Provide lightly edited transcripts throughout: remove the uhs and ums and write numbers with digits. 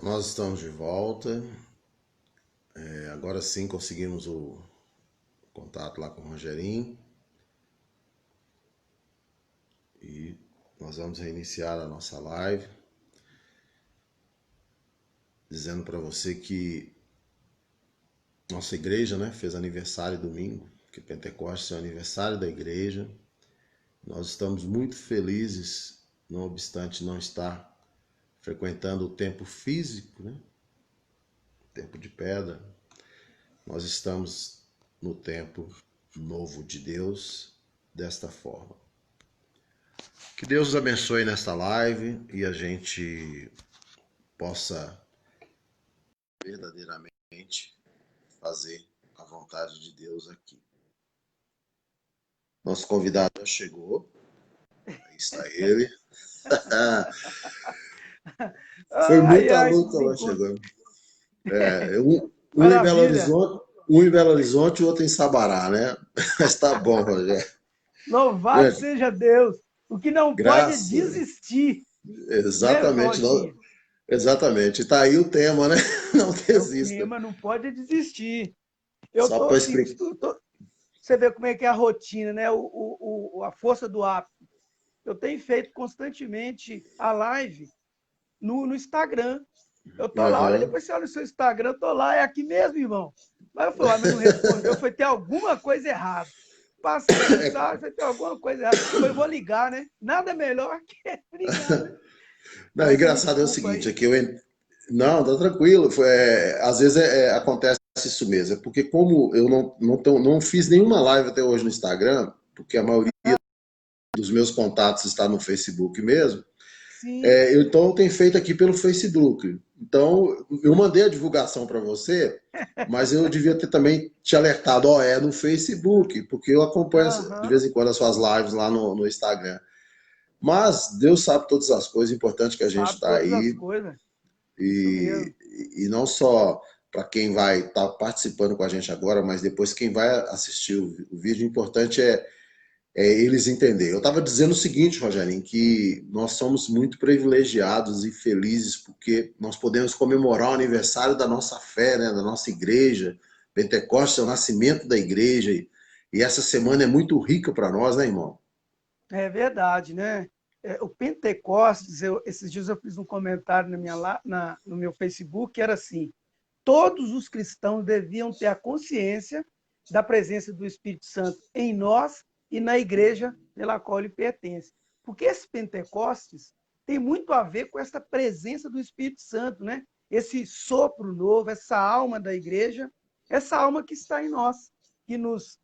Nós estamos de volta. Agora sim conseguimos o contato lá com o Rogerinho. E nós vamos reiniciar a nossa live. Dizendo para você que nossa igreja, fez aniversário domingo. Que Pentecostes é o aniversário da igreja. Nós estamos muito felizes, não obstante não estar frequentando o templo físico, templo de pedra. Nós estamos no templo novo de Deus desta forma. Que Deus nos abençoe nesta live e a gente possa verdadeiramente fazer a vontade de Deus aqui. Nosso convidado já chegou. Aí está ele. Foi muita luta, mas chegou. Um em Belo Horizonte, o outro em Sabará, né? Mas tá bom, Rogério. Louvado seja Deus. O que não pode é desistir. Exatamente. Né, exatamente. Está aí o tema, né? Não desista. O tema não pode desistir. Só para explicar. Você vê como é que é a rotina, né? A força do hábito. Eu tenho feito constantemente a live no Instagram. Eu tô lá, olha, depois você olha o seu Instagram, eu tô lá, é aqui mesmo, irmão. Mas eu falei, mas não respondeu, foi ter alguma coisa errada. Passei a mensagem, foi ter alguma coisa errada. Eu vou ligar, né? Nada melhor que ligar, né? Não, engraçado é o seguinte, é que não, tá tranquilo. Às vezes acontece isso mesmo. É porque como eu não fiz nenhuma live até hoje no Instagram, porque a maioria dos meus contatos está no Facebook mesmo, então eu tenho feito aqui pelo Facebook. Então, eu mandei a divulgação para você, mas eu devia ter também te alertado, no Facebook, porque eu acompanho de vez em quando as suas lives lá no Instagram. Mas Deus sabe todas as coisas, importante que a gente está aí. E não só para quem vai estar participando com a gente agora, mas depois quem vai assistir o vídeo, o importante é eles entenderem. Eu estava dizendo o seguinte, Rogerinho, que nós somos muito privilegiados e felizes porque nós podemos comemorar o aniversário da nossa fé, da nossa igreja. Pentecostes é o nascimento da igreja e essa semana é muito rica para nós, né, irmão? É verdade, né? O Pentecostes, esses dias eu fiz um comentário no meu Facebook, que era assim, todos os cristãos deviam ter a consciência da presença do Espírito Santo em nós e na igreja pela qual ele pertence. Porque esse Pentecostes tem muito a ver com essa presença do Espírito Santo, né? Esse sopro novo, essa alma da igreja, essa alma que está em nós, que nos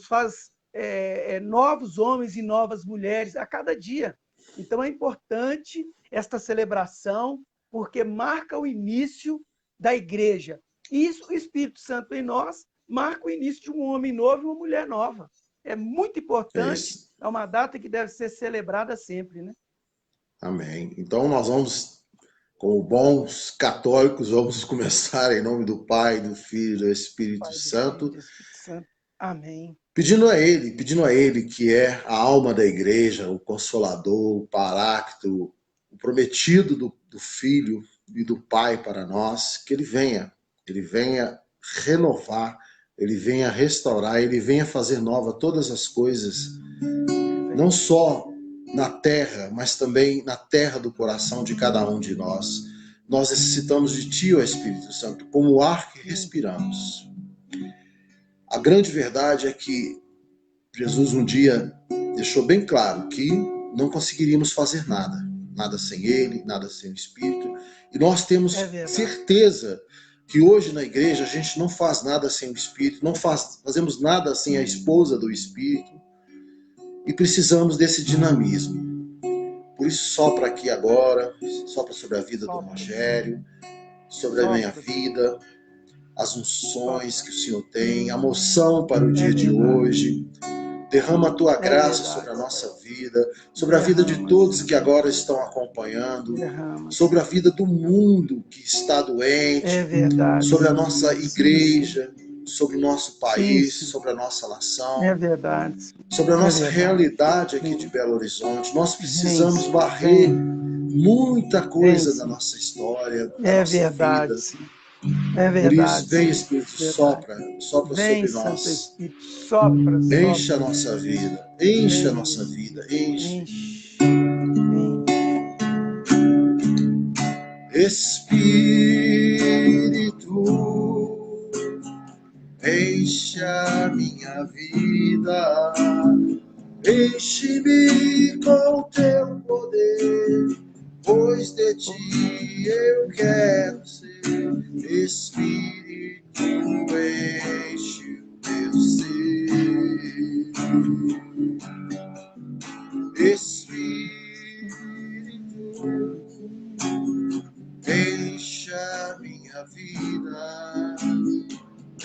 faz novos homens e novas mulheres a cada dia. Então é importante esta celebração, porque marca o início da igreja. E isso, o Espírito Santo em nós marca o início de um homem novo e uma mulher nova. É muito importante, é uma data que deve ser celebrada sempre, né? Amém. Então nós vamos, como bons católicos, vamos começar em nome do Pai, do Filho e do Espírito Santo. Amém. Pedindo a Ele que é a alma da igreja, o Consolador, o Paráclito, o prometido do Filho e do Pai para nós, que Ele venha renovar, Ele venha restaurar, Ele venha fazer nova todas as coisas, não só na terra, mas também na terra do coração de cada um de nós. Nós necessitamos de Ti, ó Espírito Santo, como o ar que respiramos. A grande verdade é que Jesus um dia deixou bem claro que não conseguiríamos fazer nada sem Ele, nada sem o Espírito. E nós temos certeza que hoje na igreja a gente não faz nada sem o Espírito, não fazemos nada sem a esposa do Espírito. E precisamos desse dinamismo. Por isso sopra aqui agora, sopra sobre a vida do Rogério, sobre a minha vida, as unções que o Senhor tem, a moção para o dia de hoje. Derrama a Tua graça sobre a nossa vida, sobre a vida de todos que agora estão acompanhando, sobre a vida do mundo que está doente, sobre a nossa igreja, sobre o nosso país, sobre a nossa nação, sobre a nossa realidade aqui de Belo Horizonte. Nós precisamos varrer muita coisa da Sim. nossa história, da É nossa verdade, vida. sim. É Por isso, verdade, vem sim. Espírito, Verdade. sopra Vem, sobre Santo nós. Espírito, sopra, Enche a sopra. nossa vida, enche a nossa Enche, vida, enche. enche, enche. Espírito, enche a minha vida, enche-me com teu poder, pois de ti eu quero ser. Espírito, enche o meu ser. Espírito, enche a minha vida,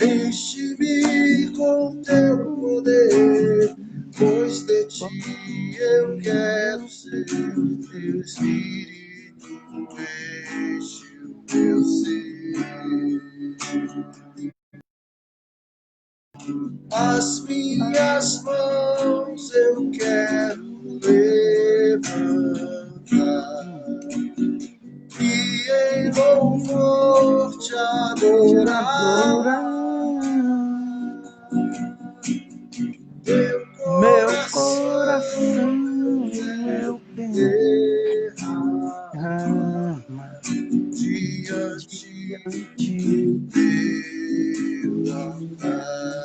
enche-me com teu poder, pois de ti eu quero ser. Teu Espírito enche o meu ser. As minhas mãos eu quero levantar e em louvor te adorar. Meu coração eu quero derramar Diante diante do teu altar,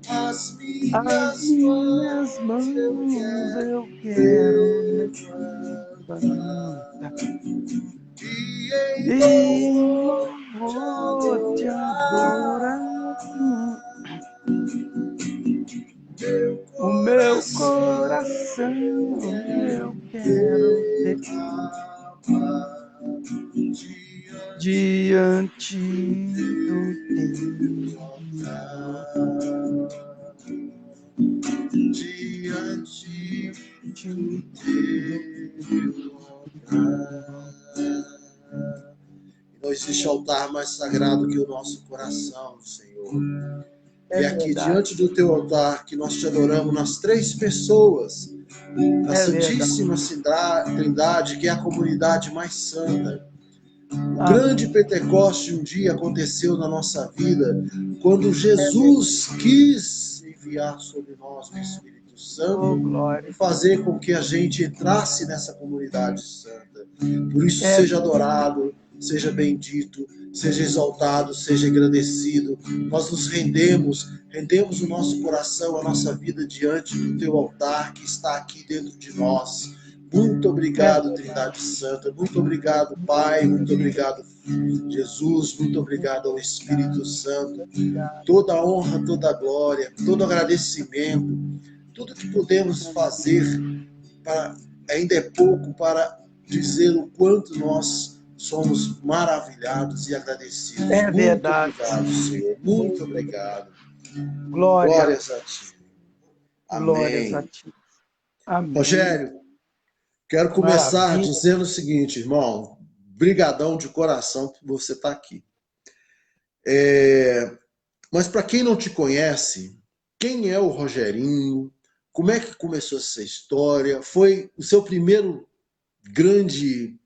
as as minhas minhas mãos eu mãos eu quero quero levantar levantar e e em em louvor te louvor te adorar. adorar. O meu Eu coração eu quero quero derramar diante do teu altar, diante diante do teu altar. Não existe altar mais sagrado que o nosso coração, Senhor. E É é aqui verdade, diante do teu altar que nós te adoramos nas três pessoas, na é verdade. Santíssima Trindade, que é a comunidade mais santa. O grande Amém. Pentecoste um dia aconteceu na nossa vida, quando É verdade. Jesus quis enviar sobre nós o Espírito Oh, Santo e glória. fazer com que a gente entrasse nessa comunidade santa. Por isso, É seja verdade. adorado, seja bendito, seja exaltado, seja agradecido. Nós nos rendemos o nosso coração, a nossa vida diante do teu altar que está aqui dentro de nós. Muito É obrigado, Trindade Santa. Muito obrigado, Pai. Muito obrigado, Jesus. Muito obrigado ao Espírito Santo. obrigado. Toda a honra, toda a glória, todo agradecimento, tudo que podemos fazer para, ainda é pouco para dizer o quanto nós somos maravilhados e agradecidos. É Muito verdade. obrigado, Senhor. Muito obrigado. Glória, Glórias a Ti. glórias a Amém. ti. Amém. Rogério, quero começar Maravilha. dizendo o seguinte, irmão. Brigadão de coração por você estar aqui. Mas para quem não te conhece, quem é o Rogerinho? Como é que começou essa história? Foi o seu primeiro grande,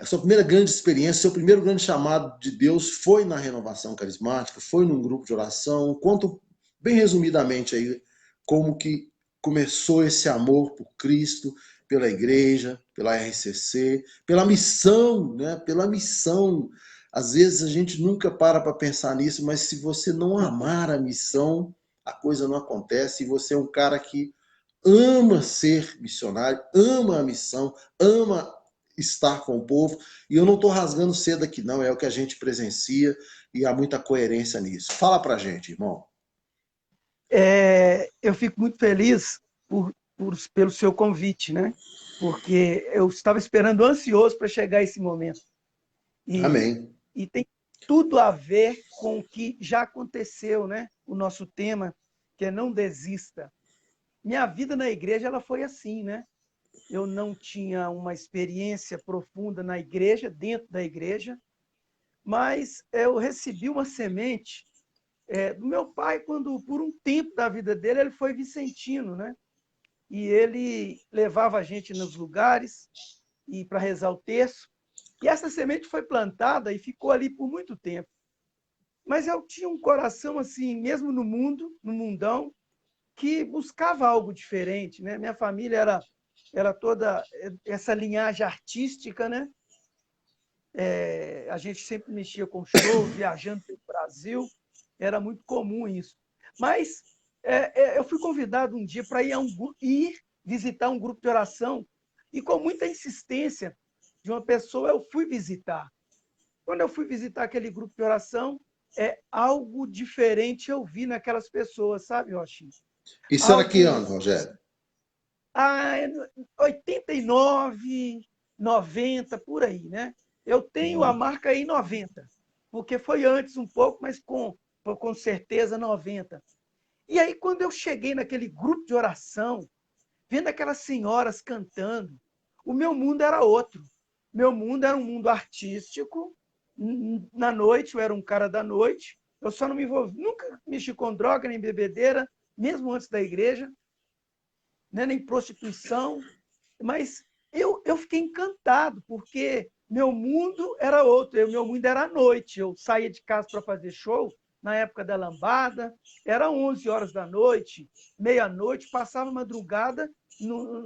a sua primeira grande experiência, seu primeiro grande chamado de Deus foi na renovação carismática, foi num grupo de oração? Conta bem resumidamente aí como que começou esse amor por Cristo, pela igreja, pela RCC, pela missão, né? Pela missão. Às vezes a gente nunca para pensar nisso, mas se você não amar a missão, a coisa não acontece. E você é um cara que ama ser missionário, ama a missão, ama estar com o povo. E eu não estou rasgando cedo aqui, não. É o que a gente presencia e há muita coerência nisso. Fala pra gente, irmão. Eu fico muito feliz pelo seu convite, né? Porque eu estava esperando ansioso para chegar esse momento. E, Amém. e tem tudo a ver com o que já aconteceu, né? O nosso tema, que é não desista. Minha vida na igreja ela foi assim, né? Eu não tinha uma experiência profunda na igreja, dentro da igreja, mas eu recebi uma semente do meu pai quando, por um tempo da vida dele, ele foi vicentino, né? e ele levava a gente nos lugares e para rezar o terço. E essa semente foi plantada e ficou ali por muito tempo. Mas eu tinha um coração assim, mesmo no mundo, no mundão, que buscava algo diferente, né? Minha família era toda essa linhagem artística, né? A gente sempre mexia com shows, viajando pelo Brasil, era muito comum isso. Mas eu fui convidado um dia para ir visitar um grupo de oração, e com muita insistência de uma pessoa, eu fui visitar. Quando eu fui visitar aquele grupo de oração, algo diferente eu vi naquelas pessoas, sabe, Rochinha? Isso era que Algo ano, Rogério? 89, 90, por aí, né? Eu tenho a marca aí 90, porque foi antes um pouco, mas com certeza 90. E aí, quando eu cheguei naquele grupo de oração, vendo aquelas senhoras cantando, o meu mundo era outro. Meu mundo era um mundo artístico. Na noite, eu era um cara da noite. Eu só não me envolvi, nunca mexi com droga, nem bebedeira, mesmo antes da igreja, né, nem prostituição. Mas eu fiquei encantado, porque meu mundo era outro. Meu mundo era à noite. Eu saía de casa para fazer show, na época da lambada, era 11 horas da noite, meia-noite, passava madrugada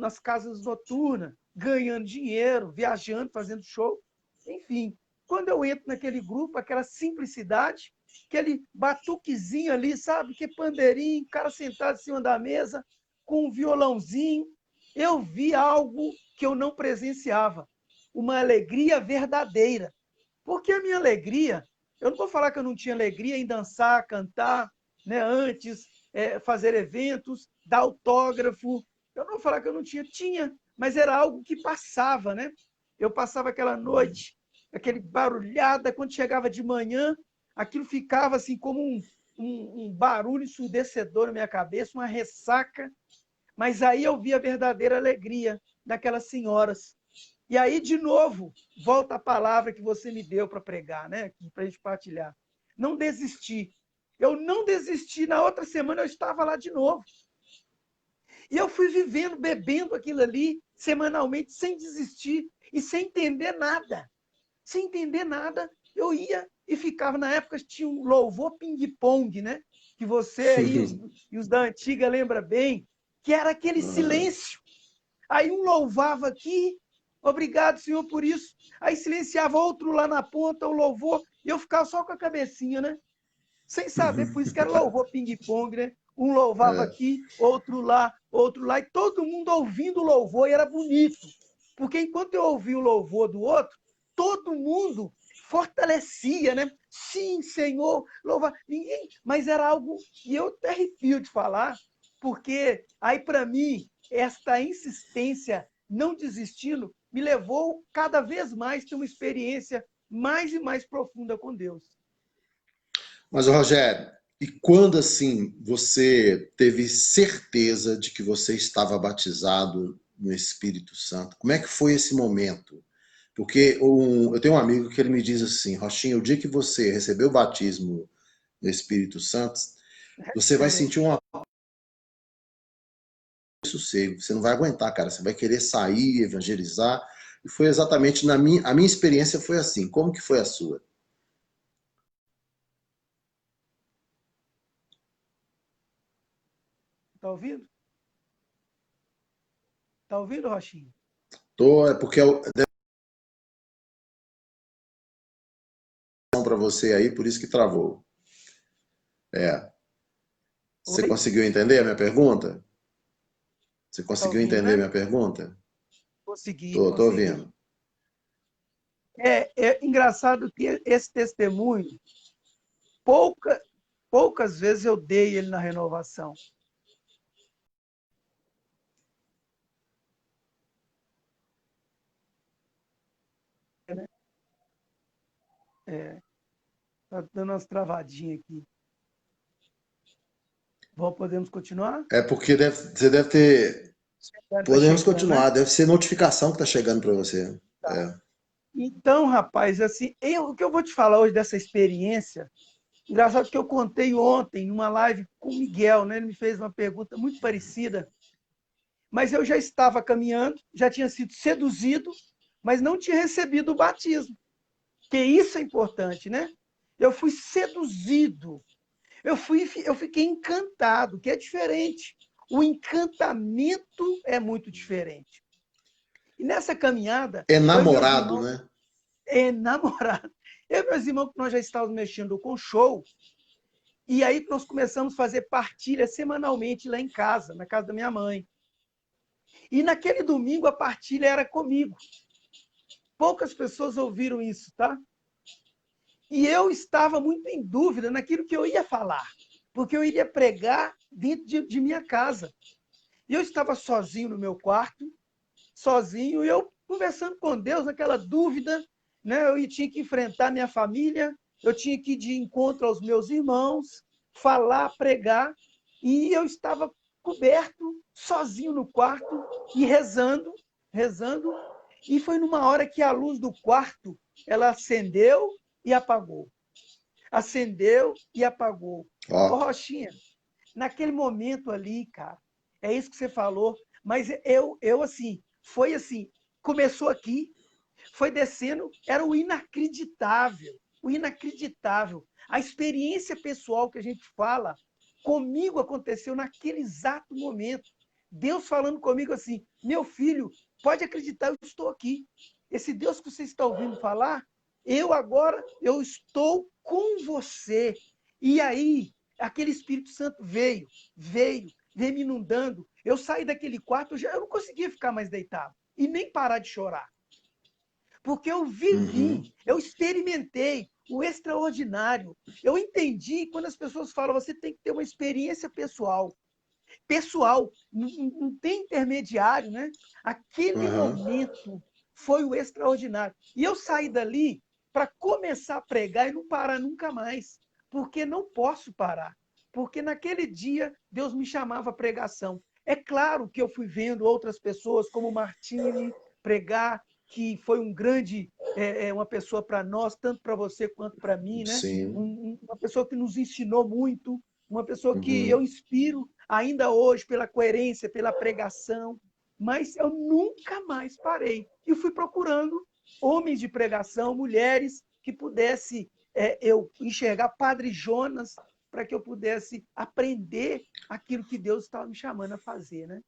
nas casas noturnas, ganhando dinheiro, viajando, fazendo show. Enfim, quando eu entro naquele grupo, aquela simplicidade, aquele batuquezinho ali, sabe? Que pandeirinho, cara sentado em cima da mesa, com um violãozinho, eu vi algo que eu não presenciava, uma alegria verdadeira. Porque a minha alegria, eu não vou falar que eu não tinha alegria em dançar, cantar, né, antes, fazer eventos, dar autógrafo. Eu não vou falar que eu não tinha, tinha, mas era algo que passava, né? Eu passava aquela noite, aquele barulhada, quando chegava de manhã, aquilo ficava assim como um barulho ensurdecedor na minha cabeça, uma ressaca. Mas aí eu vi a verdadeira alegria daquelas senhoras. E aí, de novo, volta a palavra que você me deu para pregar, né? Para a gente partilhar. Não desisti. Eu não desisti. Na outra semana eu estava lá de novo. E eu fui vivendo, bebendo aquilo ali, semanalmente, sem desistir e sem entender nada. Sem entender nada, eu ia e ficava. Na época tinha um louvor ping-pong, né? Que você aí, os da antiga, lembra bem, que era aquele silêncio. Aí um louvava aqui, obrigado, Senhor, por isso. Aí silenciava outro lá na ponta, o louvor, e eu ficava só com a cabecinha, né? Sem saber, por isso que era louvor ping-pong, né? Um louvava aqui, outro lá, e todo mundo ouvindo o louvor, e era bonito. Porque enquanto eu ouvia o louvor do outro, todo mundo fortalecia, né? Sim, Senhor, louva. Ninguém, mas era algo, e eu até arrepio de falar, porque aí para mim esta insistência, não desistindo, me levou cada vez mais a ter uma experiência mais e mais profunda com Deus. Mas, Rogério, e quando assim você teve certeza de que você estava batizado no Espírito Santo? Como é que foi esse momento? Porque eu tenho um amigo que ele me diz assim, Rochinha, o dia que você recebeu o batismo no Espírito Santo, você vai sentir um sossego, você não vai aguentar, cara, você vai querer sair, evangelizar. E foi exatamente a minha experiência foi assim. Como que foi a sua? Tá ouvindo? Tá ouvindo, Rochinha? Tô, é porque para você aí, por isso que travou. É. Você Oi? conseguiu entender a minha pergunta? Você Tá conseguiu ouvindo, entender a né? minha pergunta? Consegui, Tô consegui. ouvindo. É engraçado que esse testemunho, pouca, poucas vezes eu dei ele na renovação. Tá dando umas travadinhas aqui. Podemos continuar? É porque você deve ter. Tá Podemos chegando, né? continuar, deve ser notificação que está chegando para você. É. Então, rapaz, assim, o que eu vou te falar hoje dessa experiência, engraçado que eu contei ontem numa live com o Miguel, né? Ele me fez uma pergunta muito parecida. mas eu já estava caminhando, já tinha sido seduzido, mas não tinha recebido o batismo. Que isso é importante, né? Eu fui seduzido, eu fiquei encantado, que é diferente. O encantamento é muito diferente. E nessa caminhada, eu e meus Enamorado, irmãos, né? namorados, eu e meus irmãos, nós já estávamos mexendo com show, e aí nós começamos a fazer partilha semanalmente lá em casa, na casa da minha mãe. E naquele domingo a partilha era comigo. Poucas pessoas ouviram isso, tá? E eu estava muito em dúvida naquilo que eu ia falar, porque eu iria pregar dentro de minha casa. E eu estava sozinho no meu quarto, sozinho, e eu conversando com Deus, naquela dúvida, né? Eu tinha que enfrentar minha família, eu tinha que ir de encontro aos meus irmãos, falar, pregar, e eu estava coberto, sozinho no quarto, e rezando, rezando, e foi numa hora que a luz do quarto, ela acendeu e apagou. Acendeu e apagou. Ô, Ó, Rochinha, naquele momento ali, cara, é isso que você falou, mas assim, foi assim, começou aqui, foi descendo, era o inacreditável. A experiência pessoal que a gente fala, comigo aconteceu naquele exato momento. Deus falando comigo assim, meu filho, pode acreditar, eu estou aqui. Esse Deus que você está ouvindo falar, eu estou com você. E aí, aquele Espírito Santo veio me inundando. Eu saí daquele quarto, eu não conseguia ficar mais deitado e nem parar de chorar. Porque eu vivi, uhum. eu experimentei o extraordinário. Eu entendi quando as pessoas falam, você tem que ter uma experiência pessoal. Pessoal, não tem intermediário, né? Aquele Aham. momento foi o extraordinário. E eu saí dali para começar a pregar e não parar nunca mais. Porque não posso parar. Porque naquele dia Deus me chamava a pregação. É claro que eu fui vendo outras pessoas, como Martini, pregar, que foi um grande, uma pessoa para nós, tanto para você quanto para mim, né? Sim. Uma pessoa que nos ensinou muito, uma pessoa que eu Uhum. inspiro ainda hoje pela coerência, pela pregação, mas eu nunca mais parei. E fui procurando homens de pregação, mulheres que pudesse eu enxergar Padre Jonas para que eu pudesse aprender aquilo que Deus estava me chamando a fazer, né?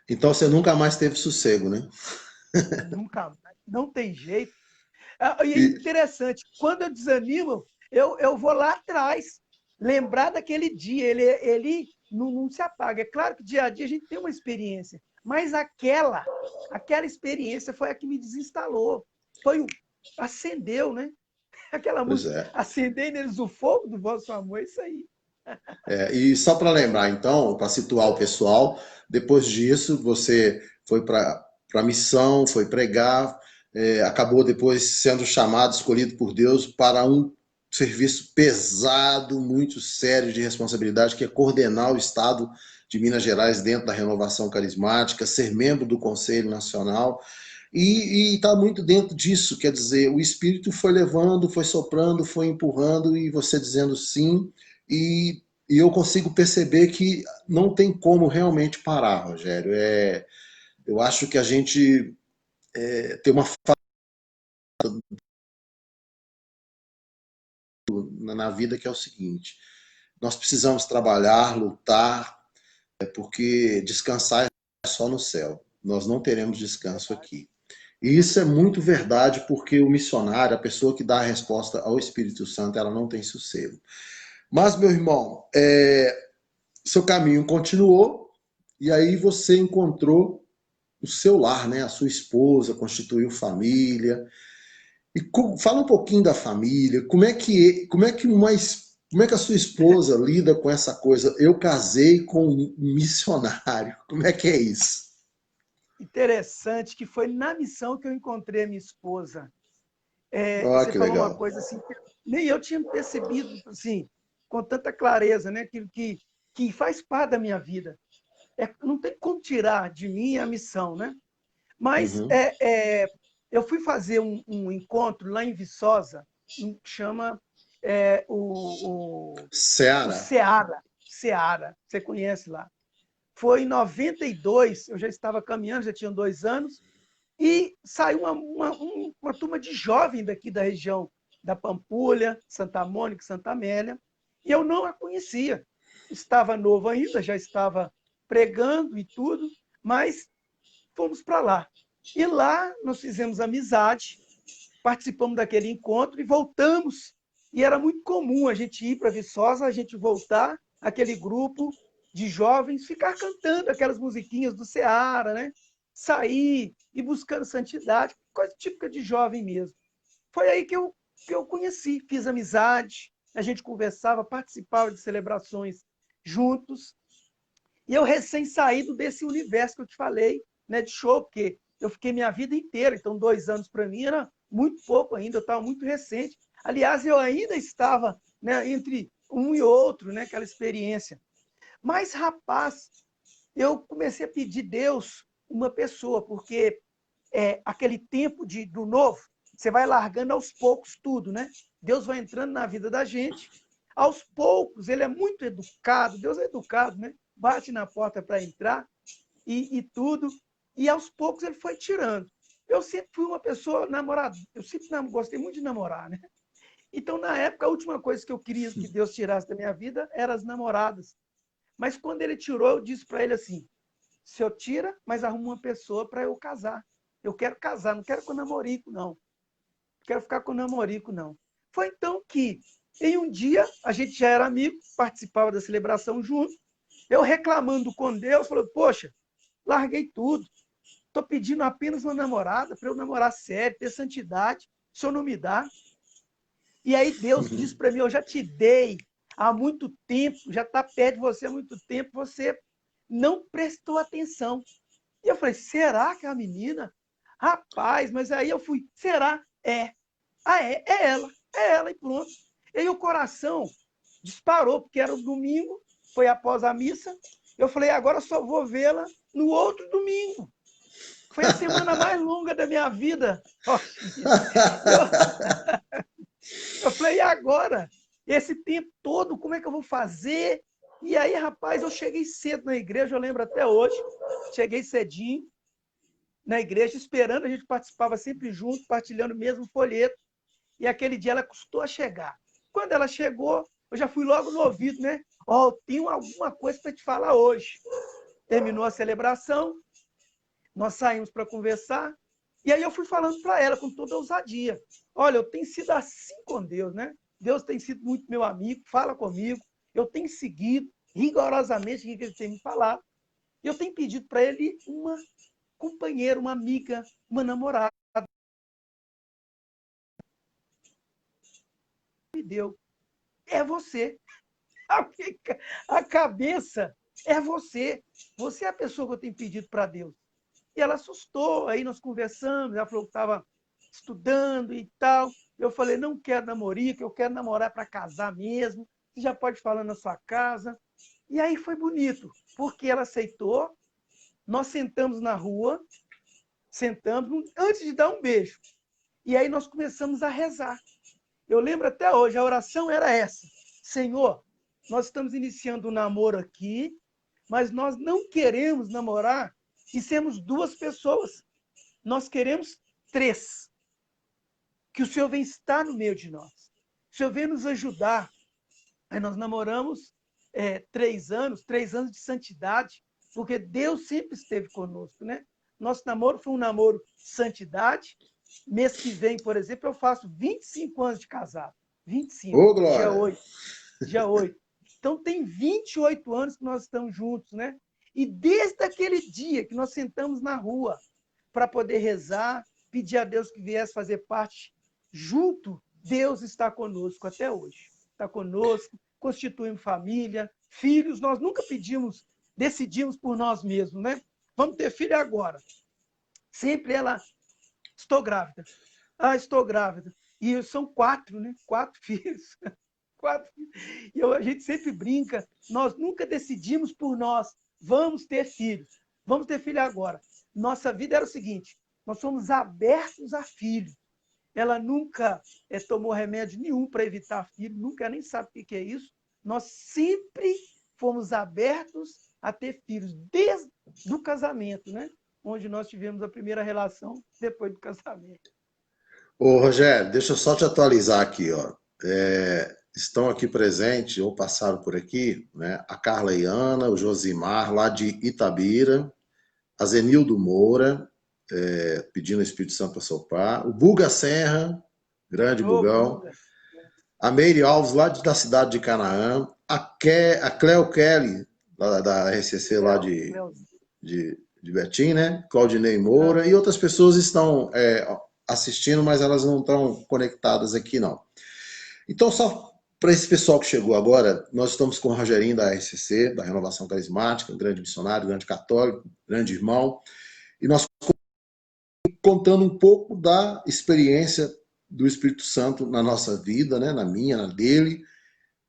Então você nunca mais teve sossego, né? Nunca mais, não tem jeito. E é E, interessante, quando eu desanimo, eu vou lá atrás, lembrar daquele dia, ele não se apaga. É claro que dia a dia a gente tem uma experiência, mas aquela experiência foi a que me desinstalou, foi acendeu, né? Aquela pois música, é. acendei neles o fogo do vosso amor, é isso aí. E só para lembrar, então, para situar o pessoal, depois disso você foi para a missão, foi pregar, acabou depois sendo chamado, escolhido por Deus para um serviço pesado, muito sério de responsabilidade, que é coordenar o Estado de Minas Gerais dentro da renovação carismática, ser membro do Conselho Nacional. E está muito dentro disso, quer dizer, o Espírito foi levando, foi soprando, foi empurrando e você dizendo sim. E e eu consigo perceber que não tem como realmente parar, Rogério. Eu acho que a gente tem uma falta na vida que é o seguinte: nós precisamos trabalhar, lutar, porque descansar é só no céu. Nós não teremos descanso aqui. E isso é muito verdade, porque o missionário, a pessoa que dá a resposta ao Espírito Santo, ela não tem sossego. Mas, meu irmão, seu caminho continuou, e aí você encontrou o seu lar, né? A sua esposa, constituiu família. E fala um pouquinho da família, como é que a sua esposa lida com essa coisa? Eu casei com um missionário. Como é que é isso? Interessante que foi na missão que eu encontrei a minha esposa. Ó, Você que falou uma legal. coisa assim, que nem eu tinha percebido assim, com tanta clareza, né? Aquilo que faz parte da minha vida. Não tem como tirar de mim a missão, né? Mas Uhum. eu fui fazer um encontro lá em Viçosa, que chama o Seara. Seara. Seara, você conhece lá. foi em 92, eu já estava caminhando, já tinha 2 anos, e saiu uma turma de jovem daqui da região da Pampulha, Santa Mônica, Santa Amélia, e eu não a conhecia. Estava novo ainda, já estava pregando e tudo, mas fomos para lá. E lá nós fizemos amizade, participamos daquele encontro e voltamos. E era muito comum a gente ir para Viçosa, a gente voltar, aquele grupo de jovens, ficar cantando aquelas musiquinhas do Ceará, né? Sair e buscando santidade, coisa típica de jovem mesmo. Foi aí que eu conheci, fiz amizade, a gente conversava, participava de celebrações juntos. E eu recém-saído desse universo que eu te falei, né, de show, porque eu fiquei minha vida inteira, então 2 anos para mim era muito pouco ainda, eu estava muito recente. Aliás, eu ainda estava, né, entre um e outro, né, aquela experiência. Mas, rapaz, eu comecei a pedir a Deus uma pessoa, porque aquele tempo do novo, você vai largando aos poucos tudo, né? Deus vai entrando na vida da gente. Aos poucos, ele é muito educado, Deus é educado, né? Bate na porta para entrar e tudo. E aos poucos ele foi tirando. Eu sempre fui uma pessoa namorada, eu sempre gostei muito de namorar, né? Então, na época, a última coisa que eu queria que Deus tirasse da minha vida eram as namoradas. Mas quando ele tirou, eu disse para ele assim: se eu tira, mas arruma uma pessoa para eu casar. Eu quero casar, não quero com namorico, não. Não quero ficar com namorico, não. Foi então que, em um dia, a gente já era amigo, participava da celebração junto, eu reclamando com Deus, falando, poxa, larguei tudo, estou pedindo apenas uma namorada para eu namorar sério, ter santidade, o senhor não me dá. E aí Deus disse para mim, eu já te dei há muito tempo, já está perto de você há muito tempo, você não prestou atenção. E eu falei, será que é a menina? Rapaz, mas aí eu fui, será? É. Ah, é ela, e pronto. E aí o coração disparou, porque era o domingo, foi após a missa. Eu falei, agora eu só vou vê-la no outro domingo. Foi a semana mais longa da minha vida. Eu, eu falei, e agora? Esse tempo todo, como é que eu vou fazer? E aí, rapaz, eu cheguei cedo na igreja, eu lembro até hoje. Cheguei cedinho na igreja, esperando, a gente participava sempre junto, partilhando o mesmo folheto. E aquele dia ela custou a chegar. Quando ela chegou, eu já fui logo no ouvido, né? Ó, tenho alguma coisa para te falar hoje. Terminou a celebração, nós saímos para conversar, e aí eu fui falando para ela com toda ousadia. Olha, eu tenho sido assim com Deus, né? Deus tem sido muito meu amigo, fala comigo, eu tenho seguido rigorosamente o que ele tem me falado. E eu tenho pedido para ele uma companheira, uma amiga, uma namorada. Me deu. É você. A cabeça é você. Você é a pessoa que eu tenho pedido para Deus. E ela assustou, aí nós conversamos, ela falou que estava estudando e tal. Eu falei, não quero namorico, eu quero namorar para casar mesmo. Você já pode falar na sua casa. E aí foi bonito, porque ela aceitou, nós sentamos na rua, sentamos, antes de dar um beijo. E aí nós começamos a rezar. Eu lembro até hoje, a oração era essa: Senhor, nós estamos iniciando um namoro aqui, mas nós não queremos namorar e sermos 2 pessoas. Nós queremos 3. Que o Senhor venha estar no meio de nós. O Senhor venha nos ajudar. Aí nós namoramos 3 anos de santidade, porque Deus sempre esteve conosco, né? Nosso namoro foi um namoro de santidade. Mês que vem, por exemplo, eu faço 25 anos de casado. 25, Ô, dia Glória! 8. Dia 8. Então, tem 28 anos que nós estamos juntos, né? E desde aquele dia que nós sentamos na rua para poder rezar, pedir a Deus que viesse fazer parte junto, Deus está conosco até hoje. Está conosco, constituímos família, filhos. Nós nunca decidimos por nós mesmos, né? Vamos ter filho agora. Sempre ela, estou grávida. Ah, estou grávida. E são 4, né? 4 filhos. 4. E a gente sempre brinca, nós nunca decidimos por nós, vamos ter filhos, vamos ter filho agora. Nossa vida era o seguinte, nós somos abertos a filho. Ela nunca tomou remédio nenhum para evitar filho, nunca nem sabe o que é isso. Nós sempre fomos abertos a ter filhos desde o casamento, né? Onde nós tivemos a primeira relação depois do casamento. Ô, Rogério, deixa eu só te atualizar aqui, ó. Estão aqui presentes, ou passaram por aqui, né? A Carla e Ana, o Josimar, lá de Itabira, a Zenildo Moura, pedindo o Espírito Santo para soprar, o Buga Serra, grande Ô, Bugão, Buga. a Meire Alves, lá da cidade de Canaã, a Cleo Kelly, lá da RCC, lá de Betim, né? Claudinei Moura, e outras pessoas estão assistindo, mas elas não estão conectadas aqui, não. Então, só para esse pessoal que chegou agora, nós estamos com o Rogerinho da RCC, da Renovação Carismática, grande missionário, grande católico, grande irmão, e nós contando um pouco da experiência do Espírito Santo na nossa vida, né? Na minha, na dele,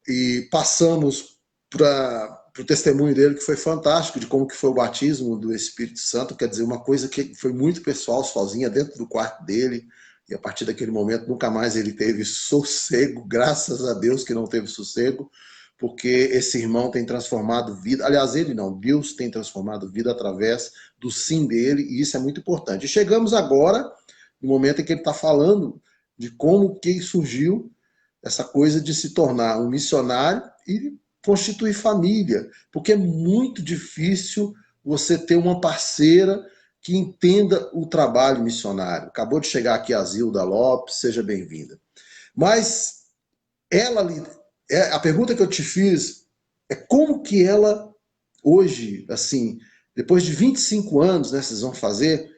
e passamos para o testemunho dele, que foi fantástico, de como que foi o batismo do Espírito Santo, quer dizer, uma coisa que foi muito pessoal, sozinha, dentro do quarto dele, e a partir daquele momento nunca mais ele teve sossego, graças a Deus que não teve sossego, porque esse irmão tem transformado vida, aliás, ele não, Deus tem transformado vida através do sim dele, e isso é muito importante. E chegamos agora, no momento em que ele está falando de como que surgiu essa coisa de se tornar um missionário e constituir família, porque é muito difícil você ter uma parceira que entenda o trabalho missionário. Acabou de chegar aqui a Zilda Lopes, seja bem-vinda. Mas ela, a pergunta que eu te fiz é como que ela hoje, assim, depois de 25 anos, né, vocês vão fazer,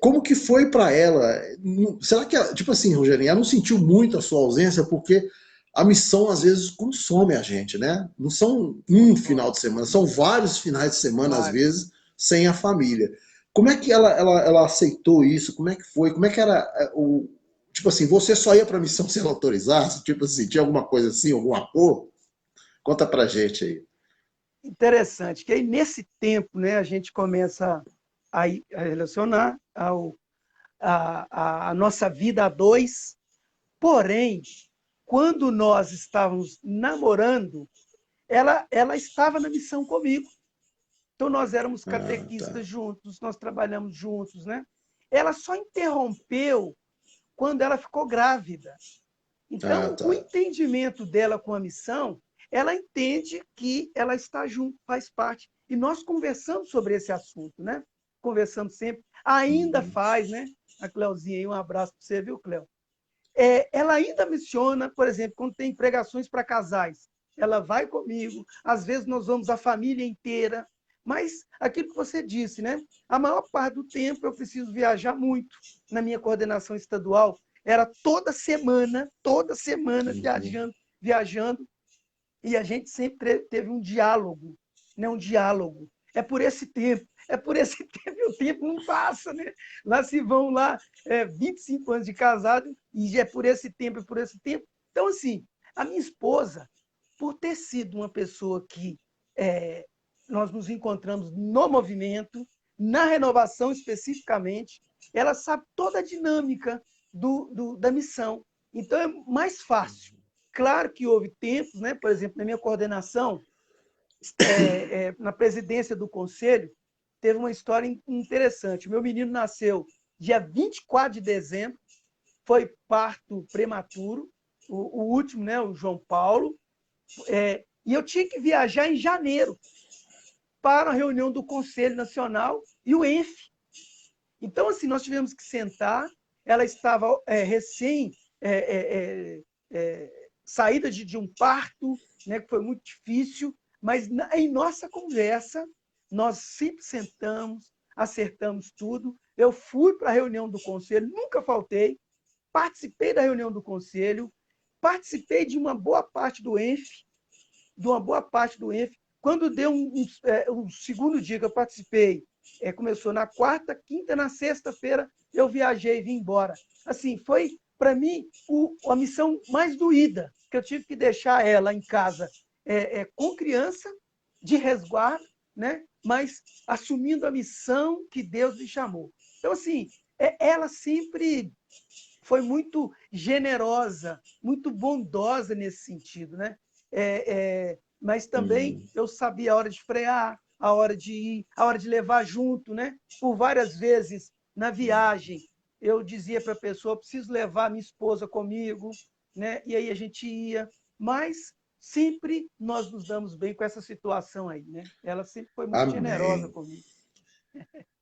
como que foi para ela? Será que, tipo assim, Rogerinho, ela não sentiu muito a sua ausência porque a missão às vezes consome a gente, né? Não são um final de semana, são vários finais de semana, às vezes, sem a família. Como é que ela aceitou isso? Como é que foi? Como é que era o. Tipo assim, você só ia para a missão se ela autorizasse? Tipo assim, tinha alguma coisa assim, algum acordo? Conta pra gente aí. Interessante, que aí nesse tempo, né, a gente começa a relacionar a nossa vida a dois, porém, quando nós estávamos namorando, ela estava na missão comigo. Então, nós éramos Ah, tá. catequistas juntos, nós trabalhamos juntos, né? Ela só interrompeu quando ela ficou grávida. Ah, Então, o tá. entendimento dela com a missão, ela entende que ela está junto, faz parte. E nós conversamos sobre esse assunto, né? Conversamos sempre. Ainda Uhum. faz, né? A Cleuzinha aí, um abraço para você, viu, Cleo? Ela ainda menciona, por exemplo, quando tem pregações para casais, ela vai comigo, às vezes nós vamos a família inteira, mas aquilo que você disse, né? A maior parte do tempo eu preciso viajar muito. Na minha coordenação estadual, era toda semana Uhum. viajando, e a gente sempre teve um diálogo, né? Um diálogo. É por esse tempo, é por esse tempo, e o tempo não passa, né? Lá se vão lá 25 anos de casado, e é por esse tempo, é por esse tempo. Então, assim, a minha esposa, por ter sido uma pessoa que nós nos encontramos no movimento, na renovação especificamente, ela sabe toda a dinâmica da missão. Então, é mais fácil. Claro que houve tempos, né? Por exemplo, na minha coordenação, na presidência do conselho, teve uma história interessante. O meu menino nasceu dia 24 de dezembro, foi parto prematuro, o último, né, o João Paulo, e eu tinha que viajar em janeiro para a reunião do Conselho Nacional e o ENF. Então, assim, nós tivemos que sentar, ela estava recém saída de um parto, né, que foi muito difícil, mas em nossa conversa, nós sempre sentamos, acertamos tudo. Eu fui para a reunião do conselho, nunca faltei, participei da reunião do conselho, participei de uma boa parte do ENF, Quando deu um segundo dia que eu participei, começou na quarta, quinta, na sexta-feira, eu viajei e vim embora. Assim, foi, para mim, a missão mais doída, que eu tive que deixar ela em casa com criança, de resguardo, né? Mas assumindo a missão que Deus lhe chamou. Então, assim, ela sempre foi muito generosa, muito bondosa nesse sentido, né? mas também eu sabia a hora de frear, a hora de ir, a hora de levar junto, né? Por várias vezes, na viagem, eu dizia para a pessoa, preciso levar minha esposa comigo, né? E aí a gente ia, mas sempre nós nos damos bem com essa situação aí, né? Ela sempre foi muito generosa Amém. comigo.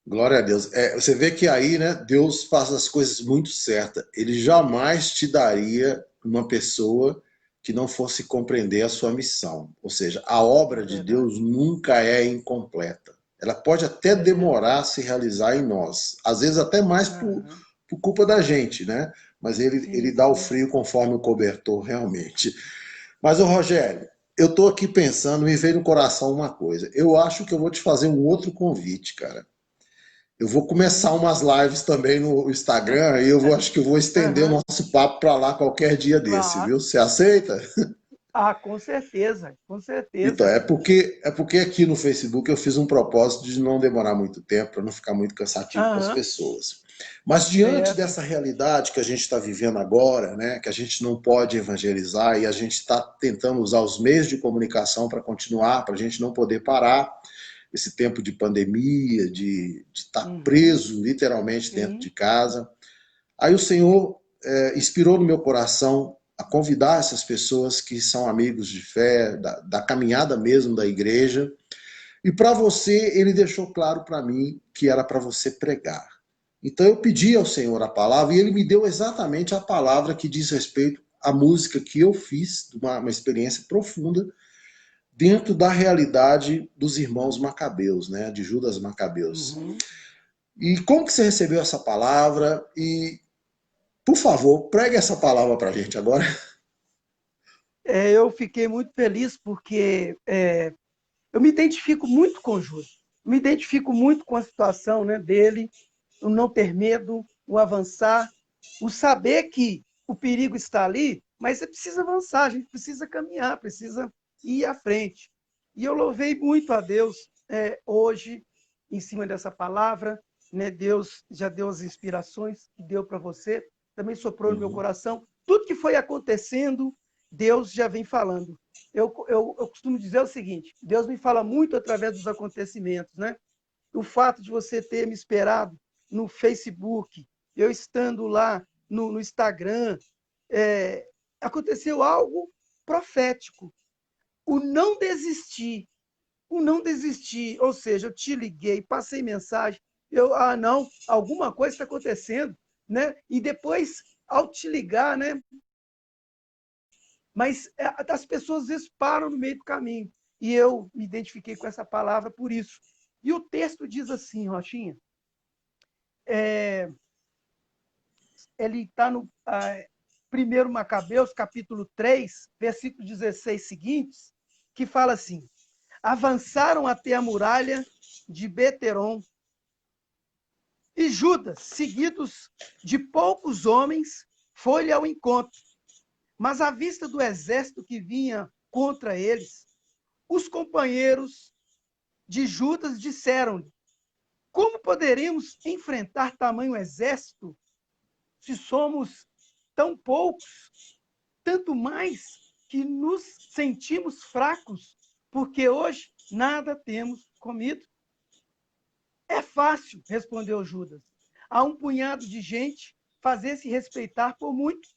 Glória a Deus. Você vê que aí, né, Deus faz as coisas muito certas. Ele jamais te daria uma pessoa que não fosse compreender a sua missão. Ou seja, a É obra de verdade, Deus nunca é incompleta. Ela pode até é demorar a verdade. se realizar em nós. Às vezes até mais Aham. por culpa da gente, né? Mas ele Sim, dá o sim. frio conforme o cobertor, realmente. Mas, ô Rogério, eu estou aqui pensando, me veio no coração uma coisa. Eu acho que eu vou te fazer um outro convite, cara. Eu vou começar Hum. umas lives também no Instagram e acho que eu vou estender o Aham. nosso papo para lá qualquer dia desse, Claro. viu? Você aceita? Ah, com certeza, com Então, certeza. é porque aqui no Facebook eu fiz um propósito de não demorar muito tempo, para não ficar muito cansativo para as Aham. pessoas. Mas diante Certo. dessa realidade que a gente está vivendo agora, né, que a gente não pode evangelizar e a gente está tentando usar os meios de comunicação para continuar, para a gente não poder parar esse tempo de pandemia, de estar Uhum. preso literalmente dentro de Sim. casa. Aí o Senhor inspirou no meu coração a convidar essas pessoas que são amigos de fé, da caminhada mesmo da igreja. E para você, ele deixou claro para mim que era para você pregar. Então eu pedi ao Senhor a palavra e ele me deu exatamente a palavra que diz respeito à música que eu fiz, uma experiência profunda dentro da realidade dos irmãos Macabeus, né, de Judas Macabeus. Uhum. E como que você recebeu essa palavra? E por favor, pregue essa palavra para a gente agora. Eu fiquei muito feliz porque eu me identifico muito com o Júlio. Me identifico muito com a situação, né, dele, o não ter medo, o avançar, o saber que o perigo está ali, mas você precisa avançar, a gente precisa caminhar, precisa ir à frente. E eu louvei muito a Deus hoje, em cima dessa palavra, né? Deus já deu as inspirações que deu para você, também soprou no meu Uhum. coração. Tudo que foi acontecendo, Deus já vem falando. Eu costumo dizer o seguinte: Deus me fala muito através dos acontecimentos, né? O fato de você ter me esperado no Facebook, eu estando lá no Instagram, aconteceu algo profético. O não desistir, o não desistir, ou seja, eu te liguei, passei mensagem, não, alguma coisa está acontecendo, né? E depois, ao te ligar, né? Mas as pessoas às vezes param no meio do caminho. E eu me identifiquei com essa palavra por isso. E o texto diz assim, Rochinha, ele está no 1 Macabeus, capítulo 3, versículo 16 seguintes, que fala assim: avançaram até a muralha de Beteron, e Judas, seguidos de poucos homens, foi-lhe ao encontro. Mas à vista do exército que vinha contra eles, os companheiros de Judas disseram-lhe: como poderemos enfrentar tamanho exército se somos tão poucos? Tanto mais que nos sentimos fracos, porque hoje nada temos comido. É fácil, respondeu Judas, a um punhado de gente fazer-se respeitar por muitos.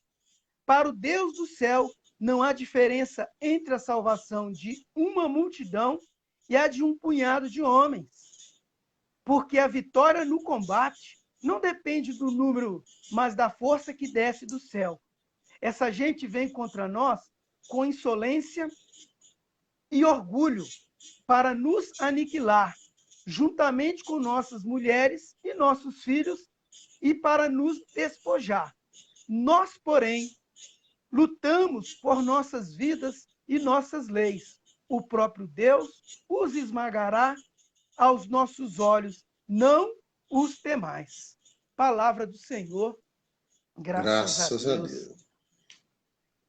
Para o Deus do céu, não há diferença entre a salvação de uma multidão e a de um punhado de homens, porque a vitória no combate não depende do número, mas da força que desce do céu. Essa gente vem contra nós com insolência e orgulho para nos aniquilar, juntamente com nossas mulheres e nossos filhos, e para nos despojar. Nós, porém, lutamos por nossas vidas e nossas leis. O próprio Deus os esmagará aos nossos olhos. Não os temais. Palavra do Senhor, graças a Graças a Deus. Deus.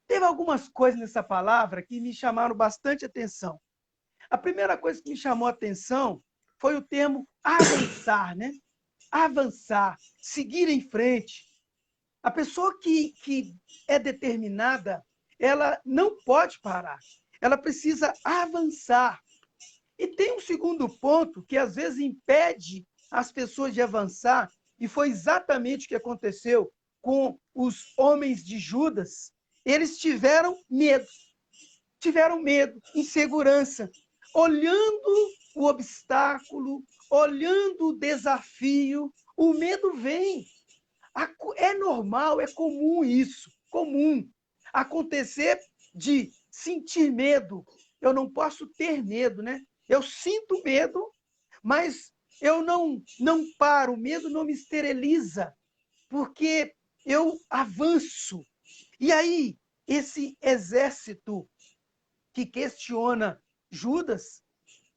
Teve algumas coisas nessa palavra que me chamaram bastante atenção. A primeira coisa que me chamou a atenção foi o termo avançar, né? Avançar, seguir em frente. A pessoa que é determinada, ela não pode parar. ela precisa avançar. E tem um segundo ponto que às vezes impede as pessoas de avançar, e foi exatamente o que aconteceu com os homens de Judas. Eles tiveram medo, insegurança, olhando o obstáculo, olhando o desafio, o medo vem. É normal, é comum isso, comum acontecer de sentir medo. Eu não posso ter medo, né? Eu sinto medo, mas eu não paro, o medo não me esteriliza, porque eu avanço. E aí, esse exército que questiona Judas,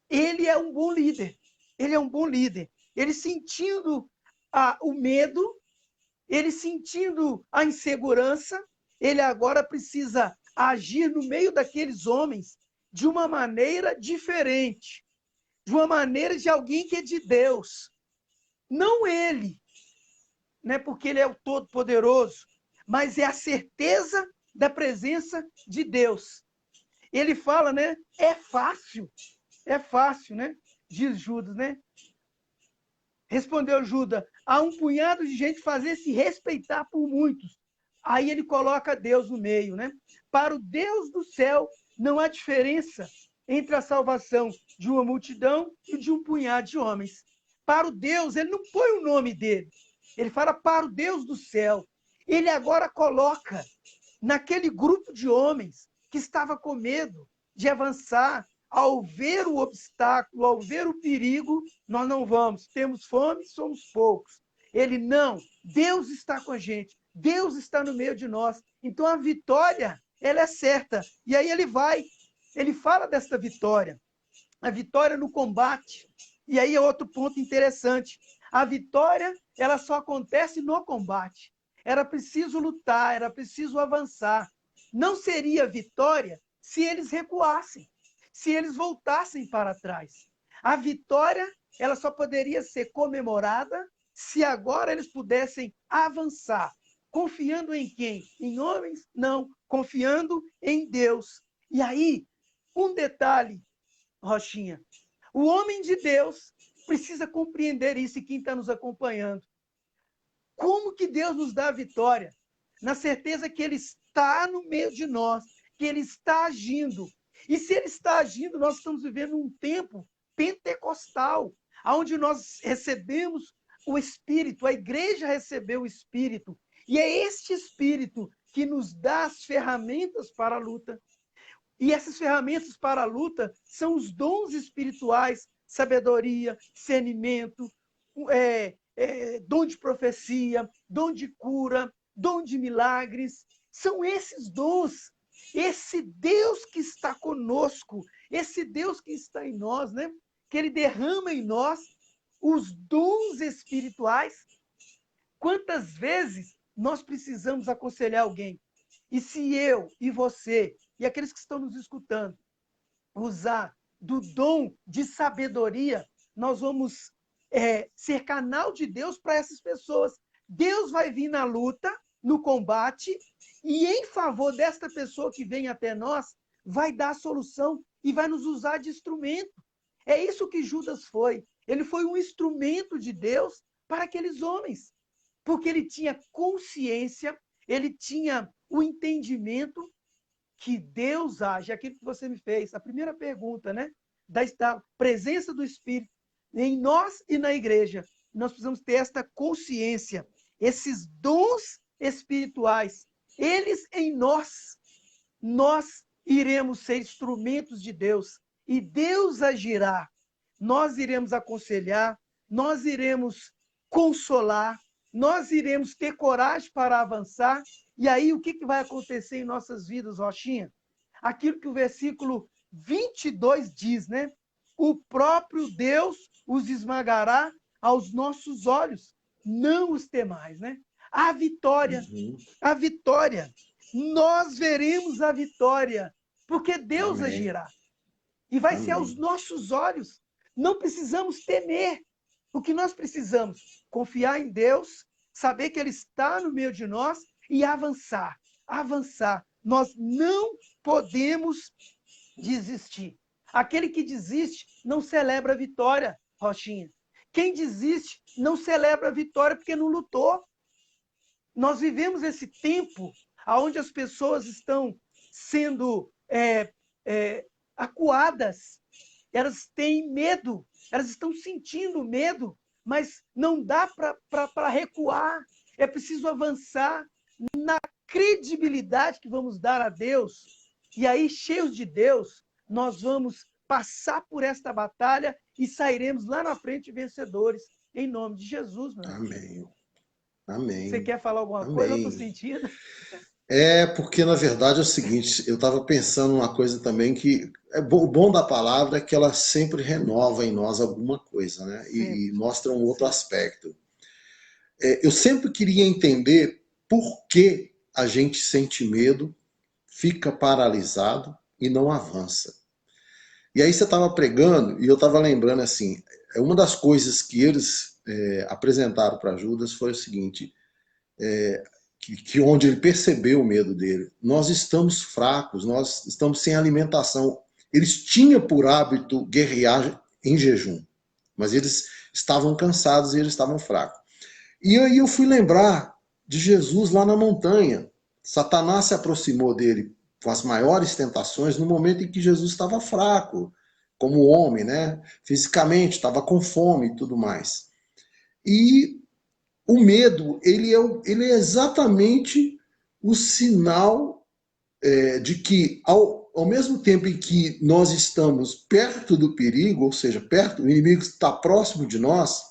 ele é um bom líder. Ele é um bom líder. Ele sentindo o medo, ele sentindo a insegurança, ele agora precisa agir no meio daqueles homens de uma maneira diferente, de uma maneira de alguém que é de Deus. Não ele, né, porque ele é o Todo-Poderoso, mas é a certeza da presença de Deus. Ele fala, né? É fácil, né? Diz Judas, né? Respondeu Judas, há um punhado de gente fazer-se respeitar por muitos. Aí ele coloca Deus no meio, né? Para o Deus do céu, não há diferença entre a salvação de uma multidão e de um punhado de homens. Para o Deus, ele não põe o nome dele. Ele fala para o Deus do céu. Ele agora coloca naquele grupo de homens que estava com medo de avançar, ao ver o obstáculo, ao ver o perigo, nós não vamos. Temos fome, somos poucos. Ele não. Deus está com a gente. Deus está no meio de nós. Então a vitória, ela é certa. E aí ele fala desta vitória. A vitória no combate. E aí é outro ponto interessante. A vitória, ela só acontece no combate. Era preciso lutar, era preciso avançar. Não seria vitória se eles recuassem, se eles voltassem para trás. A vitória, ela só poderia ser comemorada se agora eles pudessem avançar. Confiando em quem? Em homens? Não. Confiando em Deus. E aí, um detalhe, Rochinha. O homem de Deus precisa compreender isso, e quem está nos acompanhando. Como que Deus nos dá a vitória? Na certeza que Ele está no meio de nós, que Ele está agindo. E se Ele está agindo, nós estamos vivendo um tempo pentecostal, onde nós recebemos o Espírito, a igreja recebeu o Espírito. E é este Espírito que nos dá as ferramentas para a luta. E essas ferramentas para a luta são os dons espirituais, sabedoria, discernimento, dom de profecia, dom de cura, dom de milagres. São esses dons, esse Deus que está conosco, esse Deus que está em nós, né? Que Ele derrama em nós os dons espirituais. Quantas vezes nós precisamos aconselhar alguém? E se eu e você e aqueles que estão nos escutando usar do dom de sabedoria, nós vamos ser canal de Deus para essas pessoas. Deus vai vir na luta, no combate, e em favor desta pessoa que vem até nós, vai dar a solução e vai nos usar de instrumento. É isso que Judas foi. Ele foi um instrumento de Deus para aqueles homens, porque ele tinha consciência, ele tinha o entendimento que Deus age. Aquilo que você me fez, a primeira pergunta, né? Da presença do Espírito em nós e na igreja. Nós precisamos ter esta consciência, esses dons espirituais, eles em nós. Nós iremos ser instrumentos de Deus e Deus agirá. Nós iremos aconselhar, nós iremos consolar, nós iremos ter coragem para avançar. E aí, o que vai acontecer em nossas vidas, Rochinha? Aquilo que o versículo 22 diz, né? O próprio Deus os esmagará aos nossos olhos, não os temais, né? A vitória, a vitória. Nós veremos a vitória, porque Deus agirá. E vai ser aos nossos olhos. Não precisamos temer. O que nós precisamos? Confiar em Deus, saber que Ele está no meio de nós e avançar. Avançar. Nós não podemos desistir. Aquele que desiste não celebra a vitória, Rochinha. Quem desiste não celebra a vitória porque não lutou. Nós vivemos esse tempo onde as pessoas estão sendo acuadas, elas têm medo, elas estão sentindo medo, mas não dá para recuar, é preciso avançar na credibilidade que vamos dar a Deus. E aí, cheios de Deus, nós vamos passar por esta batalha e sairemos lá na frente vencedores, em nome de Jesus, meu amigo. Amém. Amém. Você quer falar alguma Amém. coisa? Eu estou sentindo. Porque, na verdade, é o seguinte, eu estava pensando uma coisa também que o bom da palavra é que ela sempre renova em nós alguma coisa, né? E mostra um outro aspecto. Eu sempre queria entender por que a gente sente medo, fica paralisado e não avança. E aí você estava pregando e eu estava lembrando assim, uma das coisas que eles apresentaram para Judas foi o seguinte, que onde ele percebeu o medo dele. Nós estamos fracos, nós estamos sem alimentação. Eles tinham por hábito guerrear em jejum, mas eles estavam cansados e eles estavam fracos. E aí eu fui lembrar de Jesus lá na montanha. Satanás se aproximou dele com as maiores tentações no momento em que Jesus estava fraco, como homem, né? Fisicamente, estava com fome e tudo mais. E o medo, ele é exatamente o sinal de que, ao mesmo tempo em que nós estamos perto do perigo, ou seja, perto, o inimigo está próximo de nós,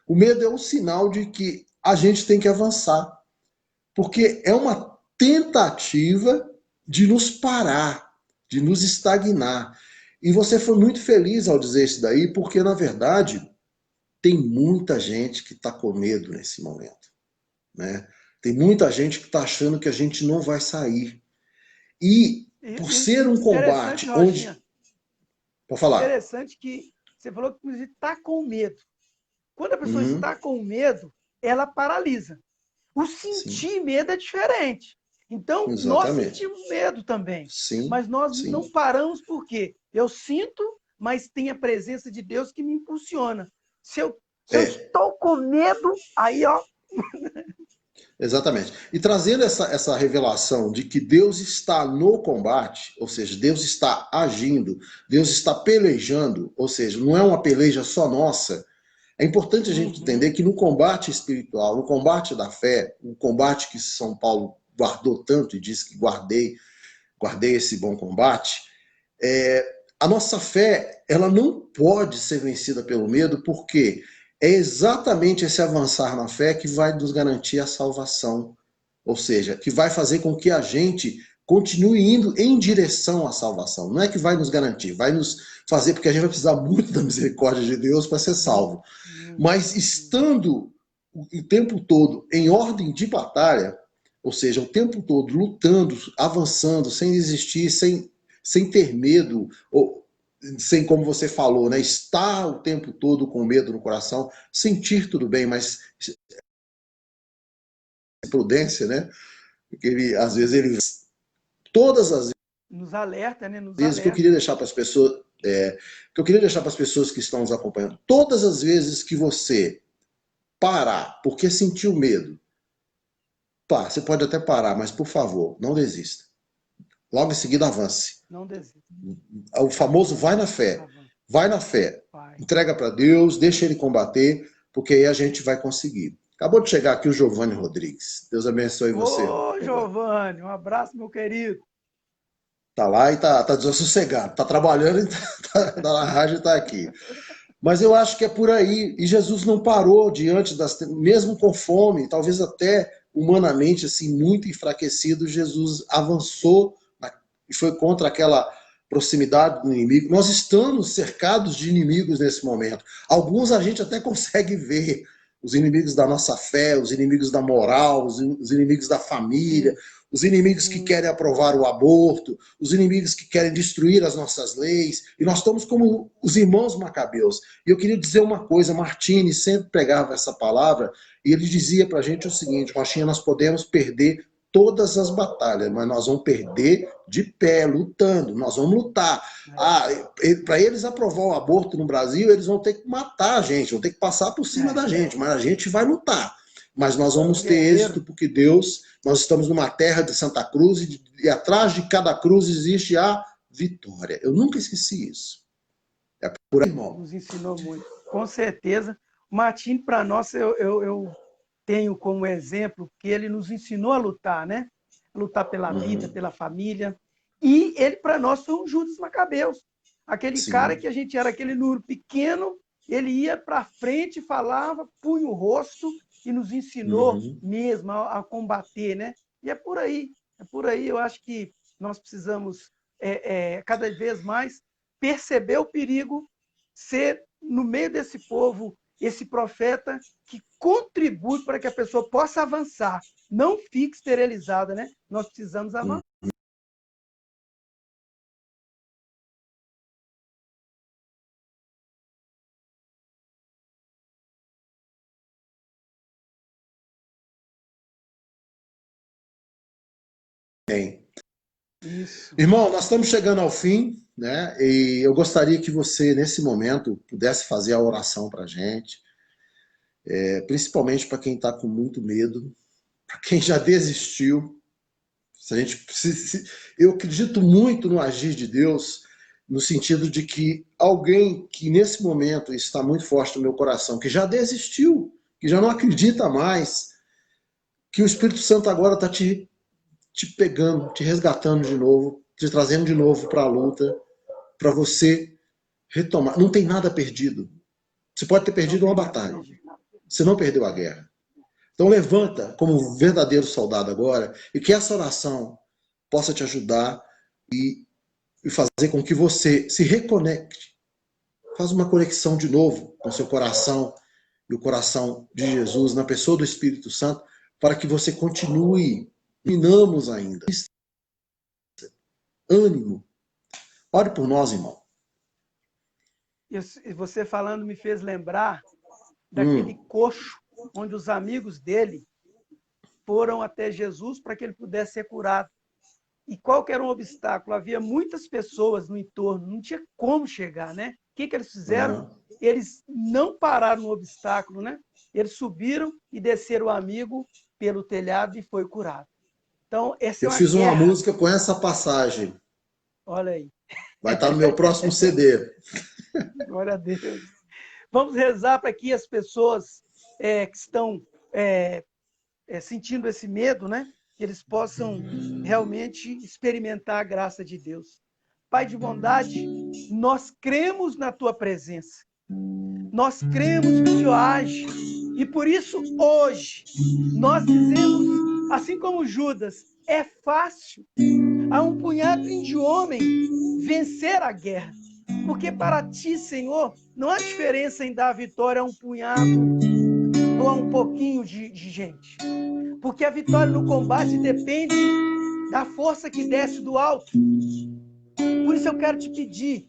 o medo é um sinal de que a gente tem que avançar. Porque é uma tentativa de nos parar, de nos estagnar. E você foi muito feliz ao dizer isso daí, porque, na verdade, tem muita gente que está com medo nesse momento, né? Tem muita gente que está achando que a gente não vai sair. E por ser um combate onde... Pode falar. Interessante que você falou que está com medo. Quando a pessoa está com medo, ela paralisa. O sentir medo é diferente. Então, nós sentimos medo também. Mas nós não paramos por quê? Eu sinto, mas tem a presença de Deus que me impulsiona. Se eu estou com medo, aí, ó... Exatamente. E trazendo essa revelação de que Deus está no combate, ou seja, Deus está agindo, Deus está pelejando, ou seja, não é uma peleja só nossa. É importante a gente entender que no combate espiritual, no combate da fé, o combate que São Paulo guardou tanto e diz que guardei esse bom combate, a nossa fé, ela não pode ser vencida pelo medo, porque é exatamente esse avançar na fé que vai nos garantir a salvação. Ou seja, que vai fazer com que a gente continue indo em direção à salvação. Não é que vai nos garantir, vai nos fazer, porque a gente vai precisar muito da misericórdia de Deus para ser salvo. Mas estando o tempo todo em ordem de batalha, ou seja, o tempo todo lutando, avançando, sem desistir, sem ter medo, ou sem, como você falou, né, estar o tempo todo com medo no coração, sentir tudo bem, mas prudência, né? Porque às vezes ele... Todas as nos alerta, né? vezes que eu queria deixar para as pessoas, que estão nos acompanhando, todas as vezes que você parar porque sentiu medo, você pode até parar, mas por favor, não desista. Logo em seguida avance. Não desista. O famoso vai na fé. Vai na fé. Entrega para Deus, deixa ele combater, porque aí a gente vai conseguir. Acabou de chegar aqui o Giovanni Rodrigues. Deus abençoe você. Ô, Giovanni, um abraço, meu querido. Tá lá e tá desassossegado. Tá trabalhando e tá na rádio e tá aqui. Mas eu acho que é por aí. E Jesus não parou diante mesmo com fome, talvez até humanamente assim muito enfraquecido, Jesus avançou e foi contra aquela proximidade do inimigo. Nós estamos cercados de inimigos nesse momento. Alguns a gente até consegue ver, os inimigos da nossa fé, os inimigos da moral, os inimigos da família, os inimigos que querem aprovar o aborto, os inimigos que querem destruir as nossas leis, e nós estamos como os irmãos macabeus. E eu queria dizer uma coisa, Martini sempre pregava essa palavra, e ele dizia pra gente o seguinte: Rochinha, nós podemos perder todas as batalhas, mas nós vamos perder de pé, lutando. Nós vamos lutar. Para eles aprovar o aborto no Brasil, eles vão ter que matar a gente, vão ter que passar por cima da gente, mas a gente vai lutar. Mas nós vamos ter êxito, porque Deus, nós estamos numa terra de Santa Cruz e atrás de cada cruz existe a vitória. Eu nunca esqueci isso. É por aí, irmão. Nos ensinou muito. Com certeza. O Martim, para nós, eu tenho como exemplo que ele nos ensinou a lutar, né? Lutar pela vida, pela família. E ele, para nós, foi um Judas Macabeus. Aquele cara que a gente era aquele número pequeno, ele ia para frente, falava, punha o rosto e nos ensinou mesmo a combater, né? E é por aí. Eu acho que nós precisamos, cada vez mais, perceber o perigo, ser, no meio desse povo, esse profeta que contribui para que a pessoa possa avançar, não fique esterilizada, né? Nós precisamos avançar. Isso. Irmão, nós estamos chegando ao fim, né? E eu gostaria que você, nesse momento, pudesse fazer a oração para a gente, principalmente para quem está com muito medo, para quem já desistiu. Eu acredito muito no agir de Deus, no sentido de que alguém que nesse momento está muito forte no meu coração, que já desistiu, que já não acredita mais, que o Espírito Santo agora está te pegando, te resgatando de novo, te trazendo de novo para a luta, para você retomar. Não tem nada perdido. Você pode ter perdido uma batalha. Você não perdeu a guerra. Então levanta como um verdadeiro soldado agora e que essa oração possa te ajudar e fazer com que você se reconecte. Faz uma conexão de novo com seu coração e o coração de Jesus na pessoa do Espírito Santo para que você continue. Terminamos ainda. Ânimo. Ore por nós, irmão. E você falando me fez lembrar daquele coxo onde os amigos dele foram até Jesus para que ele pudesse ser curado. E qual que era um obstáculo? Havia muitas pessoas no entorno, não tinha como chegar, né? O que eles fizeram? Eles não pararam no obstáculo, né? Eles subiram e desceram o amigo pelo telhado e foi curado. Então, essa é uma Eu fiz guerra. uma música com essa passagem. Olha aí. Vai estar no meu próximo CD. Glória a Deus. Vamos rezar para que as pessoas que estão sentindo esse medo, né? Que eles possam realmente experimentar a graça de Deus. Pai de bondade, nós cremos na Tua presença. Nós cremos que o Senhor age. E por isso, hoje, nós dizemos, assim como Judas, é fácil a um punhado de homens vencer a guerra. Porque para Ti, Senhor, não há diferença em dar a vitória a um punhado ou a um pouquinho de gente. Porque a vitória no combate depende da força que desce do alto. Por isso eu quero te pedir,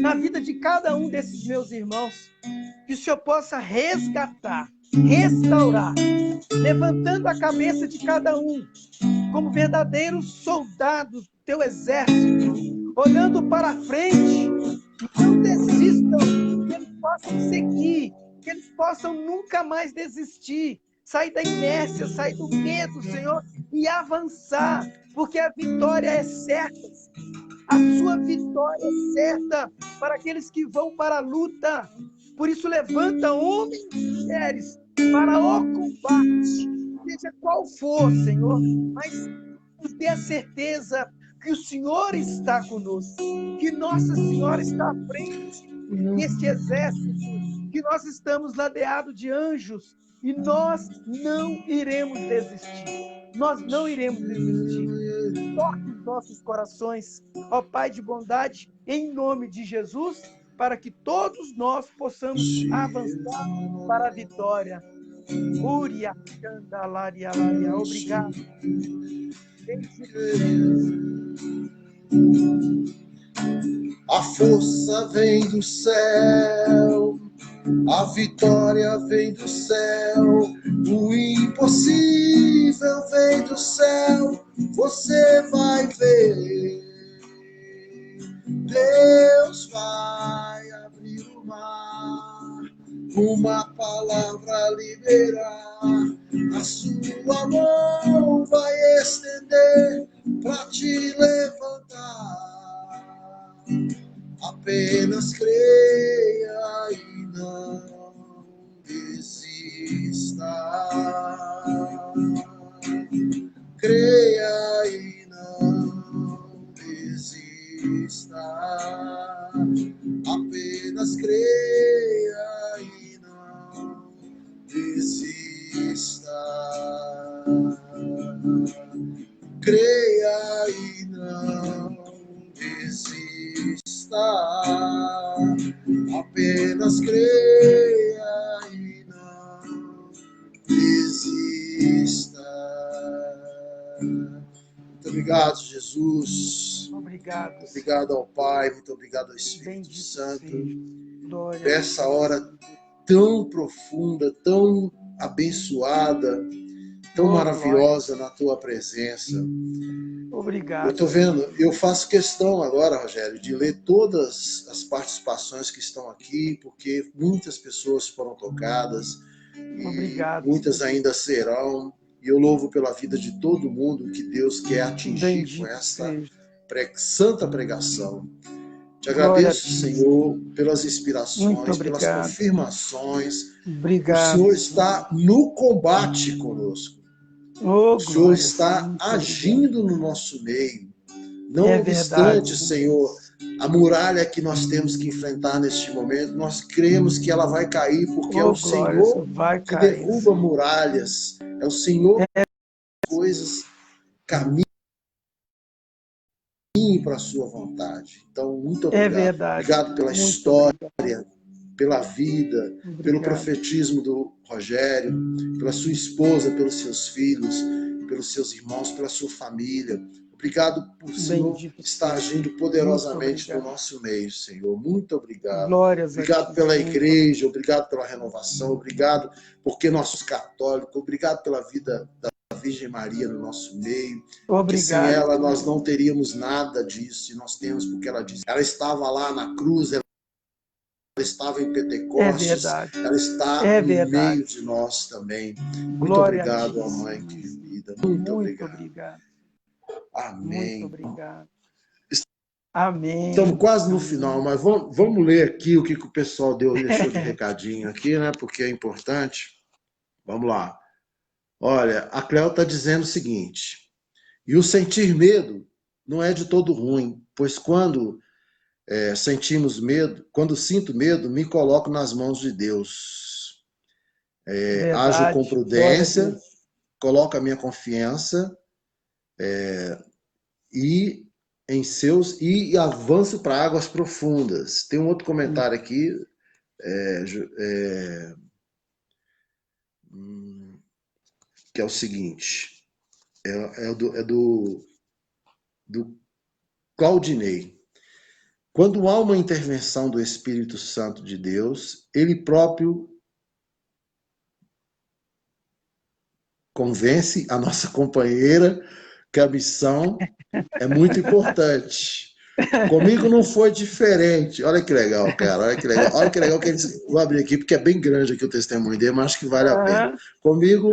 na vida de cada um desses meus irmãos, que o Senhor possa resgatar, restaurar, levantando a cabeça de cada um, como verdadeiros soldados do teu exército, olhando para a frente, e não desistam, que eles possam seguir, que eles possam nunca mais desistir, sair da inércia, sair do medo, Senhor, e avançar, porque a vitória é certa. A sua vitória é certa para aqueles que vão para a luta. Por isso, levanta homens e mulheres para o combate, seja qual for, Senhor, mas nos dê a certeza que o Senhor está conosco, que Nossa Senhora está à frente deste exército, que nós estamos ladeados de anjos e nós não iremos desistir. Nós não iremos desistir. Toque os nossos corações, ó Pai de bondade, em nome de Jesus, para que todos nós possamos avançar para a vitória. Uria, Candalaria, obrigado. A força vem do céu, a vitória vem do céu, o impossível impossível vem do céu, você vai ver. Deus vai abrir o mar, uma palavra liberar, a sua mão vai estender para te levantar. Apenas creia e não desista. Creia e não desista. Apenas creia e não desista. Creia e não desista. Apenas creia e não desista. Muito obrigado, Jesus. Obrigado. Muito obrigado ao Pai, muito obrigado ao Espírito Bendito Santo. Glória Essa hora tão profunda, tão abençoada, tão maravilhosa na tua presença. Obrigado. Eu estou vendo, eu faço questão agora, Rogério, de ler todas as participações que estão aqui, porque muitas pessoas foram tocadas e Obrigado. muitas ainda serão. E eu louvo pela vida de todo mundo que Deus quer atingir Bendito com esta seja. santa pregação. Te Glória a agradeço, Deus. Senhor, pelas Muito inspirações, pelas obrigado. confirmações. Obrigado. O Senhor está no combate conosco. Oh, O Senhor glória, está muito agindo no nosso meio. Não É obstante, verdade. Senhor, a muralha que nós temos que enfrentar neste momento, nós cremos que ela vai cair, porque é Oh, o glória, Senhor vai que cair. derruba muralhas. É o Senhor que as coisas caminham para a sua vontade. Então, muito É obrigado. verdade. Obrigado pela Muito história, obrigado. pela vida, Obrigado. pelo profetismo do Rogério, pela sua esposa, pelos seus filhos, pelos seus irmãos, pela sua família. Obrigado por o Senhor Bendito estar seja. agindo poderosamente no nosso meio, Senhor. Muito obrigado. Glórias a Obrigado ti. pela Muito igreja, obrigado pela renovação, obrigado porque nossos católicos, obrigado pela vida da Virgem Maria no nosso meio. Porque sem obrigado. ela nós não teríamos nada disso, e nós temos porque ela disse. Ela estava lá na cruz, ela estava em É Pentecostes, verdade. ela está É no verdade. meio de nós também. Muito Glória a obrigado, ti, ó Mãe Senhor. querida. Muito Muito obrigado. obrigado. Muito Amém. obrigado. Amém. Estamos quase no Amém. final, mas vamos ler aqui o que o pessoal deixou de recadinho aqui, né? Porque é importante. Vamos lá. Olha, a Cléo está dizendo o seguinte: e o sentir medo não é de todo ruim, pois quando sentimos medo, quando sinto medo, me coloco nas mãos de Deus. Ajo com Verdade. Glória a prudência, Deus. coloco a minha confiança e em seus e avanço para águas profundas. Tem um outro comentário aqui, que é o seguinte, é do Claudinei. Quando há uma intervenção do Espírito Santo de Deus, ele próprio convence a nossa companheira que a missão é muito importante. Comigo não foi diferente. Olha que legal, cara. Olha que legal. Olha que legal que eles. Vou abrir aqui porque é bem grande aqui o testemunho dele, mas acho que vale a pena. Comigo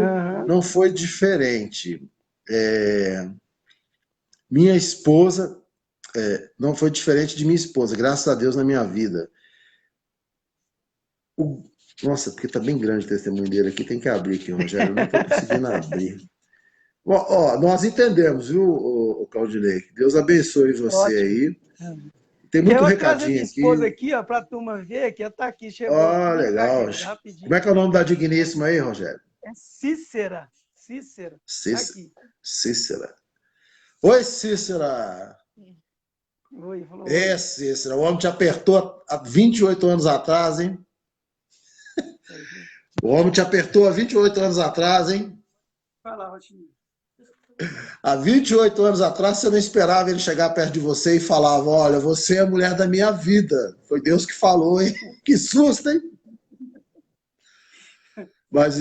não foi diferente. Minha esposa não foi diferente de minha esposa, graças a Deus na minha vida. Nossa, porque tá bem grande o testemunho dele aqui. Tem que abrir aqui, Rogério. Eu não estou conseguindo abrir. Nós entendemos, viu, Claudinei? Deus abençoe você Ótimo. aí. Tem muito Eu vou trazer recadinho minha esposa aqui. aqui, ó, para a turma ver, que ela está aqui, chegou Ó, aqui. Vem cá, legal. querida, rapidinho. Como é que é o nome da digníssima aí, Rogério? É Cícera. Cícera. Aqui. Cícera. Oi, Cícera. Oi, falou oi. Cícera, o homem te apertou há 28 anos atrás, hein? O homem te apertou há 28 anos atrás, hein? Fala, Rotinho. Há 28 anos atrás, você não esperava ele chegar perto de você e falava: olha, você é a mulher da minha vida. Foi Deus que falou, hein? Que susto, hein? Mas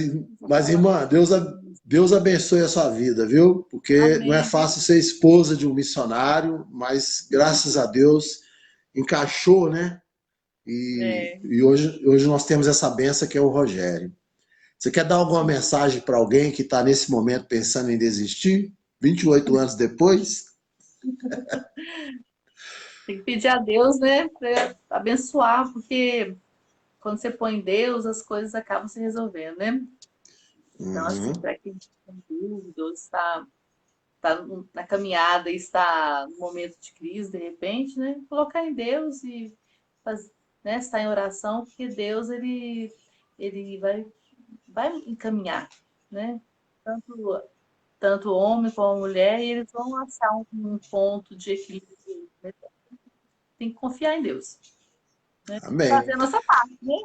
irmã, Deus abençoe a sua vida, viu? Porque Amém. não é fácil ser esposa de um missionário, mas graças a Deus encaixou, né? E hoje nós temos essa benção que é o Rogério. Você quer dar alguma mensagem para alguém que está nesse momento pensando em desistir? 28 anos depois? Tem que pedir a Deus, né, para abençoar, porque quando você põe Deus, as coisas acabam se resolvendo, né? Então, assim, para quem tem dúvida, ou está na caminhada e está no momento de crise, de repente, né? Colocar em Deus e né, estar em oração, porque Deus, ele vai encaminhar, né? Tanto o homem como a mulher, e eles vão achar um ponto de equilíbrio, né? Tem que confiar em Deus, né? Amém. Fazer a nossa parte, né?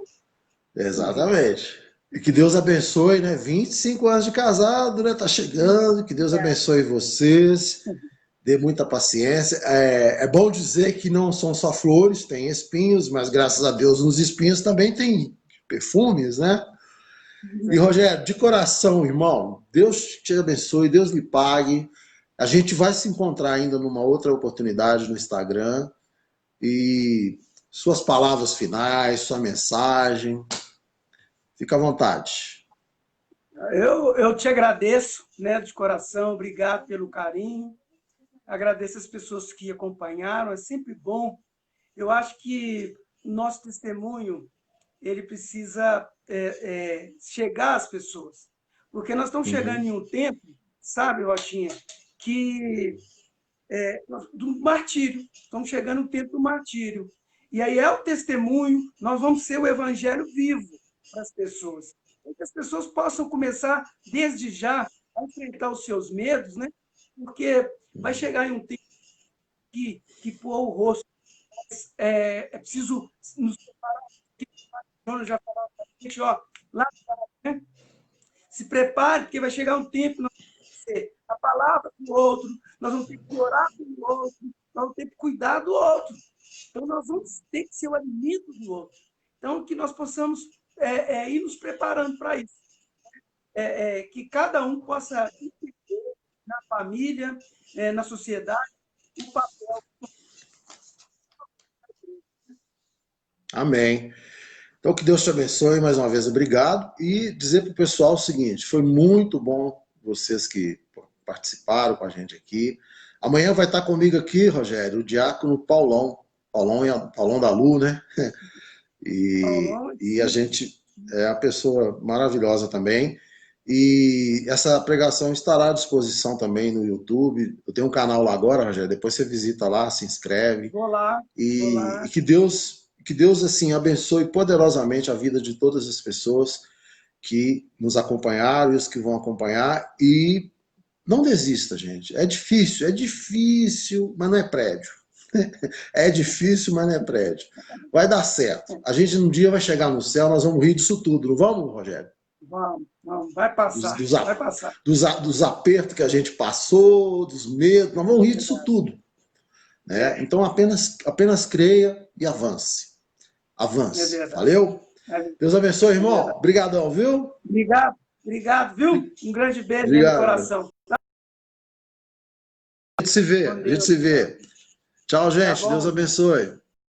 Exatamente. E que Deus abençoe, né? 25 anos de casado, né? Tá chegando. Que Deus abençoe vocês. Dê muita paciência. É bom dizer que não são só flores, tem espinhos, mas graças a Deus nos espinhos também tem perfumes, né? E Rogério, de coração, irmão, Deus te abençoe, Deus lhe pague. A gente vai se encontrar ainda numa outra oportunidade no Instagram. E suas palavras finais, sua mensagem. Fica à vontade. Eu te agradeço, né, de coração, obrigado pelo carinho. Agradeço as pessoas que acompanharam, é sempre bom. Eu acho que o nosso testemunho ele precisa chegar às pessoas, porque nós estamos chegando em um tempo, sabe, Rotinha, que do martírio, estamos chegando no tempo do martírio. E aí é o testemunho, nós vamos ser o evangelho vivo para as pessoas. Para que as pessoas possam começar, desde já, a enfrentar os seus medos, né? Porque vai chegar em um tempo que pôr o rosto, é preciso nos preparar, que já falou para a gente, ó, lá, né? Se prepare, porque vai chegar um tempo, nós vamos ter a palavra do outro, nós vamos ter que orar pelo outro, nós vamos ter que cuidar do outro. Então, nós vamos ter que ser o alimento do outro. Então, que nós possamos ir nos preparando para isso. Que cada um possa entender na família, na sociedade, o papel. Amém. Então, que Deus te abençoe mais uma vez, obrigado. E dizer para o pessoal o seguinte: foi muito bom vocês que participaram com a gente aqui. Amanhã vai estar comigo aqui, Rogério, o diácono Paulão. Paulão da Lu, né? E a gente é uma pessoa maravilhosa também. E essa pregação estará à disposição também no YouTube. Eu tenho um canal lá agora, Rogério. Depois você visita lá, se inscreve. Vou lá. E que Deus assim abençoe poderosamente a vida de todas as pessoas que nos acompanharam e os que vão acompanhar. E não desista, gente. É difícil, mas não é prédio. É difícil, mas não é prédio. Vai dar certo. A gente um dia vai chegar no céu, nós vamos rir disso tudo, não vamos, Rogério? Vamos, vai passar. Vai passar. Dos apertos que a gente passou, dos medos, nós vamos rir disso tudo. Né? Então apenas creia e avance. Avance. Valeu? Deus abençoe, irmão. Obrigadão, viu? Obrigado, viu? Um grande beijo no coração. A gente se vê. Tchau, gente. Deus abençoe.